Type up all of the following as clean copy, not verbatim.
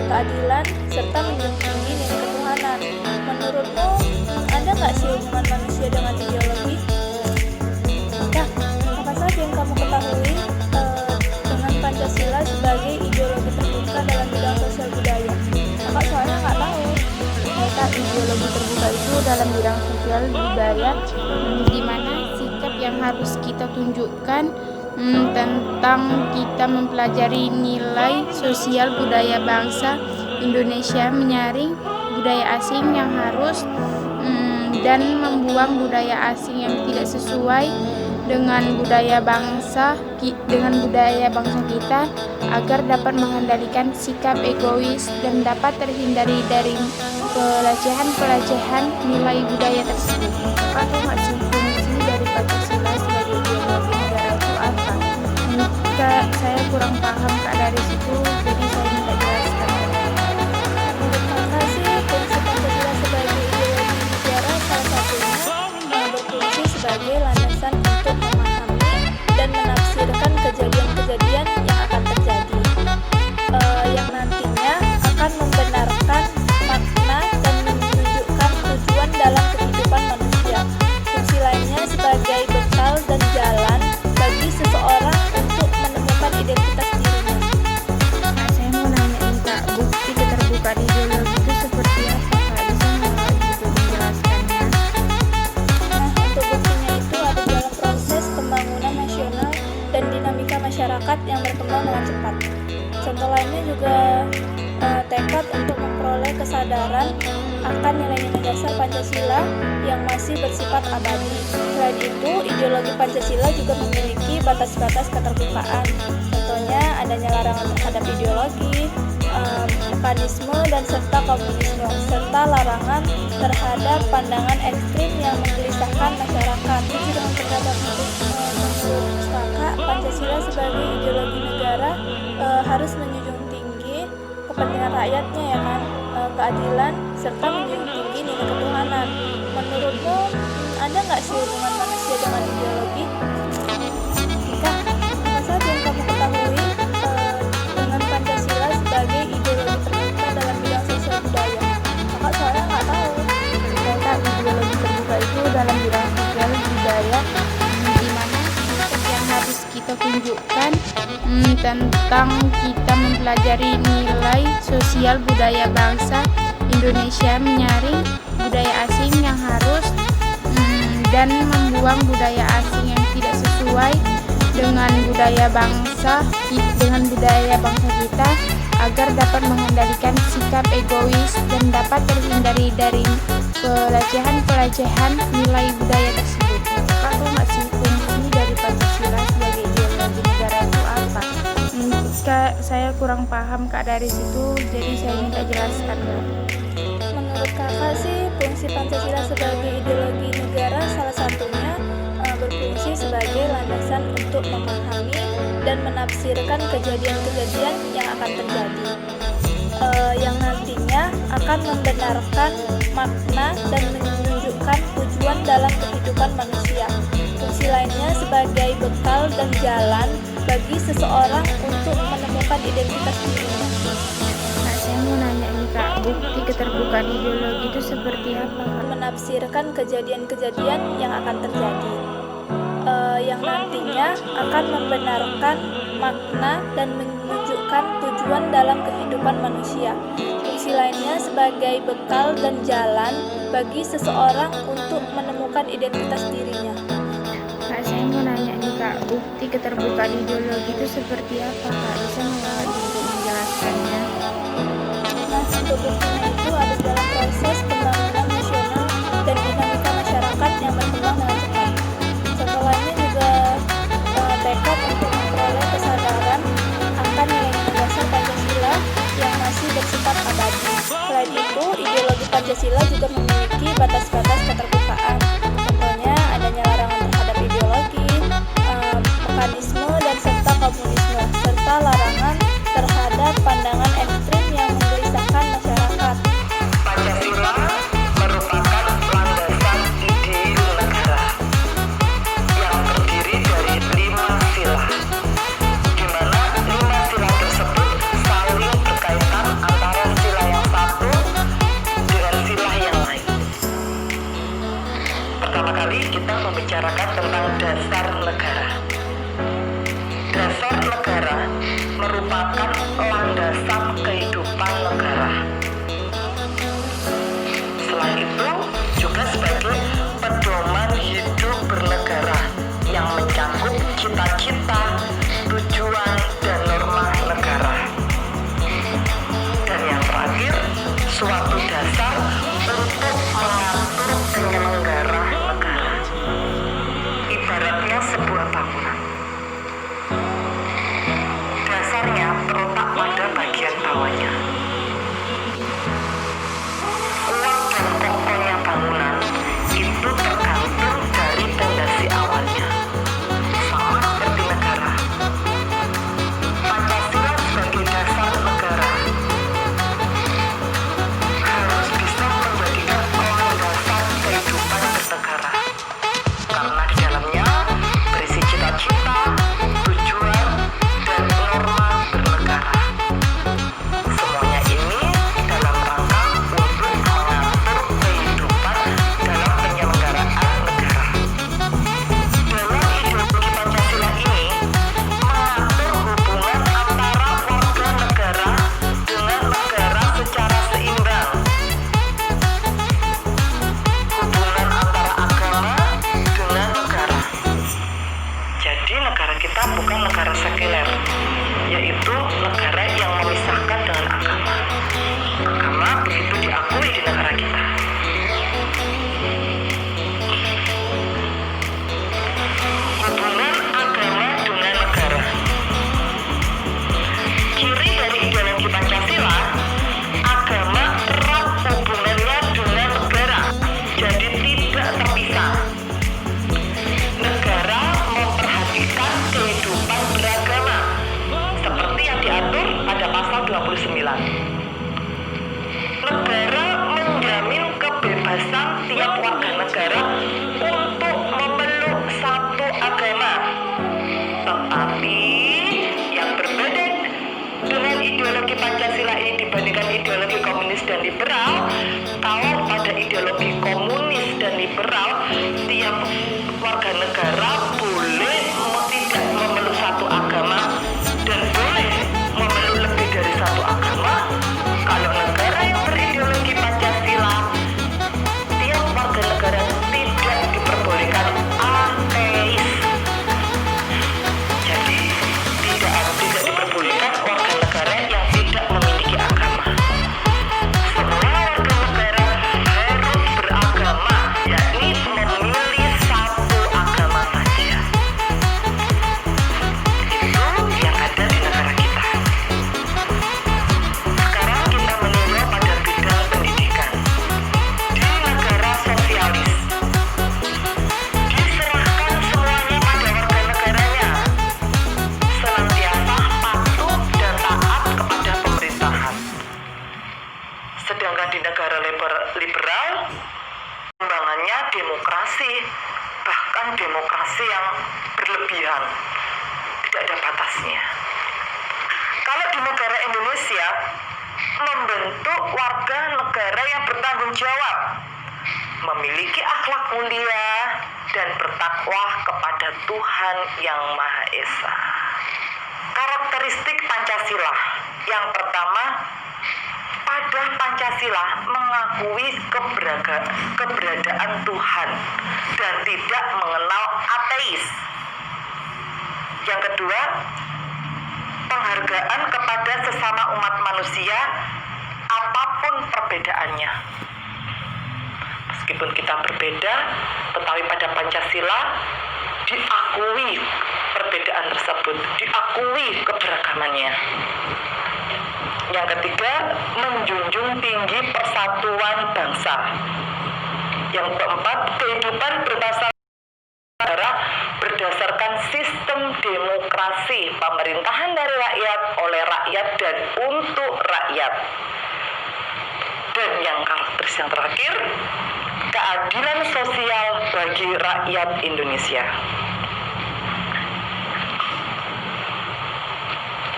keadilan, serta menjunjung tinggi nilai ketuhanan. Menurutmu, ada nggak sih hubungan manusia dengan ideologi? Nah, apa saja yang kamu ketahui dengan Pancasila sebagai ideologi terbuka dalam bidang sosial budaya? Kakak soalnya nggak tahu. Ternyata ideologi terbuka itu dalam bidang sosial budaya, di mana sikap yang harus kita tunjukkan tentang kita mempelajari nilai sosial budaya bangsa Indonesia, menyaring budaya asing yang harus dan membuang budaya asing yang tidak sesuai dengan budaya bangsa kita, agar dapat mengendalikan sikap egois dan dapat terhindari dari pelecehan nilai budaya tersebut. Atau nggak sih fungsi dari Pancasila sebagai ideologi negara itu apa? Jika saya kurang paham Kak dari situ, jadi saya minta jelaskan. Menurut kakak sih, fungsi Pancasila sebagai ideologi negara salah satunya berfungsi sebagai landasan untuk memahami dan menafsirkan kejadian-kejadian yang akan terjadi, yang nantinya akan membenarkan makna dan menunjukkan tujuan dalam kehidupan manusia. Fungsi lainnya sebagai bekal dan jalan bagi seseorang untuk menemukan identitas dirinya. Kak, saya mau nanya nih Kak, bukti keterbukaan ideologi itu seperti apa Kak? Bisa nggak gitu menjelaskannya? Nah, untuk buktinya itu ada dalam proses pembangunan nasional dan dinamika masyarakat yang berkembang dengan cepat. Contoh lainnya juga tekad untuk memperoleh kesadaran akan nilai-nilai dasar Pancasila yang masih bersifat abadi. Selain itu, ideologi Pancasila juga memiliki batas-batas keterbukaan. Contohnya adanya larangan terhadap ideologi, mekanisme dan serta komunisme, serta larangan terhadap pandangan ekstrim yang menggelisahkan masyarakat. Setuju dengan pendapat menurut kakak, Pancasila sebagai ideologi negara harus menjunjung tinggi kepentingan rakyatnya, ya kan, keadilan serta menjunjung tinggi nilai ketuhanan. Menurutmu, ada nggak sih hubungan manusia dengan ideologi? Kak, apa saja yang kamu ketahui dengan Pancasila sebagai ideologi terbuka dalam bidang sosial budaya? Kakak soalnya nggak tahu. Ternyata ideologi terbuka itu dalam bidang sosial budaya, di mana sikap yang harus kita tunjukkan tentang kita mempelajari nilai sosial budaya bangsa Indonesia, menyaring budaya asing yang harus dan membuang budaya asing yang tidak sesuai dengan budaya bangsa kita, agar dapat mengendalikan sikap egois dan dapat terhindari dari pelecehan nilai budaya tersebut. Kak, tahu nggak sih fungsi dari Pancasila sebagai ideologi negara itu apa? Kak, saya kurang paham Kak dari situ, jadi saya minta jelaskan Kak. Menurut kakak sih, fungsi Pancasila sebagai ideologi negara salah satunya berfungsi sebagai landasan untuk memahami dan menafsirkan kejadian-kejadian yang akan terjadi, yang nantinya akan membenarkan makna dan menunjukkan tujuan dalam kehidupan manusia. Fungsi lainnya sebagai bekal dan jalan bagi seseorang untuk menemukan identitas dirinya. Kak, saya mau nanya nih Kak, bukti keterbukaan ideologi itu seperti apa Kak? Menafsirkan kejadian-kejadian yang akan terjadi, yang nantinya akan membenarkan makna dan menunjukkan tujuan dalam kehidupan manusia. Fungsi lainnya sebagai bekal dan jalan bagi seseorang untuk menemukan identitas dirinya. Kak, saya mau nanya nih Kak, bukti keterbukaan ideologi itu seperti apa Kak? Bisa nggak gitu menjelaskannya? Nah, untuk buktinya itu ada dalam proses pembangunan nasional dan dinamika masyarakat yang berkembang dengan cepat. Contoh lainnya juga tekad untuk memperoleh kesadaran akan nilai-nilai dasar Pancasila yang masih bersifat abadi. Selain itu, ideologi Pancasila juga memiliki batas-batas keterbukaan. Contohnya adanya larangan terhadap ideologi, mekanisme dan serta komunisme, serta larangan terhadap pandangan ekstrim yang menggelisahkan masyarakat. Pancasila merupakan landasan ide negara yang terdiri dari 5 sila, di mana 5 sila tersebut saling berkaitan antara suatu dasar untuk mengatur penyelenggara negara. Ibaratnya sebuah bangunan. Dasarnya terletak pada bagian bawahnya. Kuat dan kokohnya bangunan itu tergantung dari fondasi awalnya. Sama seperti negara. Pancasila sebagai dasar negara harus bisa menjadikan landasan kehidupan bernegara. Karena di dalamnya berisi cita-cita, tujuan, dan norma bernegara. Semuanya ini dalam rangka untuk mengatur kehidupan dalam penyelenggaraan negara. Dalam ideologi Pancasila ini mengatur hubungan antara warga negara dengan negara secara seimbang. Hubungan antara agama dengan negara. Jadi negara kita bukan negara sekuler, yaitu negara yang memisahkan dengan agama. Agama begitu diakui di negara kita. Hubungan agama dengan negara. Ciri dari ideologi Pancasila, agama erat hubungannya dengan negara, jadi tidak terpisah. Negara memperhatikan kehidupan beragama, seperti yang diatur pada pasal 29. Negara menjamin kebebasan tiap warga negara untuk memeluk satu agama. Tetapi yang berbeda dengan ideologi Pancasila ini dibandingkan ideologi komunis dan liberal, kalau pada ideologi komunis dan liberal, tiap warga negara boleh tidak memeluk satu agama dan boleh memeluk lebih dari satu agama. Kalau negara yang berideologi Pancasila, tiap warga negara tidak diperbolehkan ateis. Jadi tidak diperbolehkan warga negara yang tidak memiliki agama. Semua warga negara harus beragama, yakni memilih satu agama saja. Itu yang ada di negara kita. Sekarang kita meninjau pada bidang pendidikan. Di negara sosialis, diserahkan semuanya pada warga negaranya, senantiasa patuh dan taat kepada pemerintahan. Sedangkan di negara liberal, kembangannya demokrasi, bahkan demokrasi yang berlebihan, tidak ada batasnya. Kalau di negara Indonesia, membentuk warga negara yang bertanggung jawab, memiliki akhlak mulia, dan bertakwa kepada Tuhan Yang Maha Esa. Karakteristik Pancasila. Yang pertama, pada Pancasila mengakui keberadaan Tuhan dan tidak mengenal ateis. Yang kedua, penghargaan kepada sesama umat manusia apapun perbedaannya. Meskipun kita berbeda, tetapi pada Pancasila diakui perbedaan tersebut, diakui keberagamannya. Yang ketiga, menjunjung tinggi persatuan bangsa. Yang keempat, kehidupan berbangsa negara berdasarkan sistem demokrasi, pemerintahan dari rakyat, oleh rakyat, dan untuk rakyat. Dan yang karakteristik yang terakhir, keadilan sosial bagi rakyat Indonesia.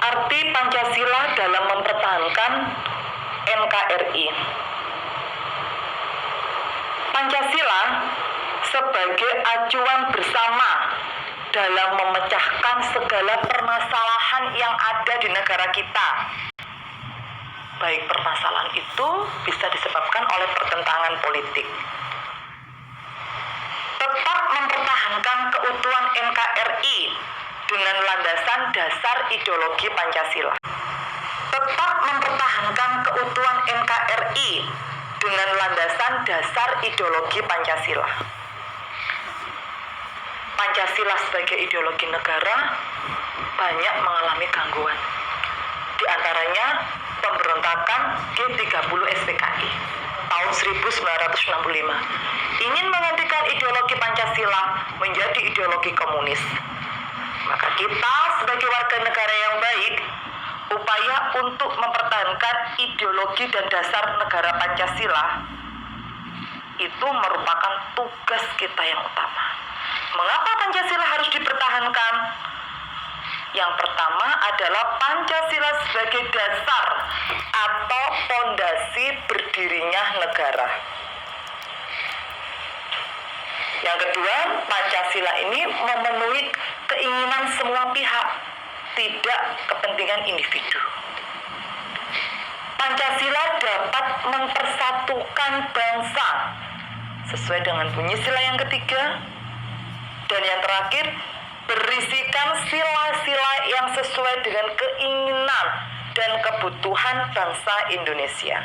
Arti Pancasila dalam mempertahankan NKRI. Pancasila sebagai acuan bersama dalam memecahkan segala permasalahan yang ada di negara kita. Baik permasalahan itu bisa disebabkan oleh pertentangan politik. Tetap mempertahankan keutuhan NKRI dengan landasan dasar ideologi Pancasila. tetap mempertahankan keutuhan NKRI dengan landasan dasar ideologi Pancasila. Pancasila sebagai ideologi negara banyak mengalami gangguan. Di antaranya pemberontakan G30 SPKI tahun 1965 ingin menggantikan ideologi Pancasila menjadi ideologi komunis. Maka kita sebagai warga negara yang baik upaya untuk mempertahankan ideologi dan dasar negara Pancasila itu merupakan tugas kita yang utama. Mengapa Pancasila harus dipertahankan? Yang pertama adalah Pancasila sebagai dasar atau fondasi berdirinya negara. Yang kedua, Pancasila ini memenuhi keinginan semua pihak, tidak kepentingan individu. Pancasila dapat mempersatukan bangsa sesuai dengan bunyi sila yang ketiga, dan yang terakhir berisikan sila-sila yang sesuai dengan keinginan dan kebutuhan bangsa Indonesia.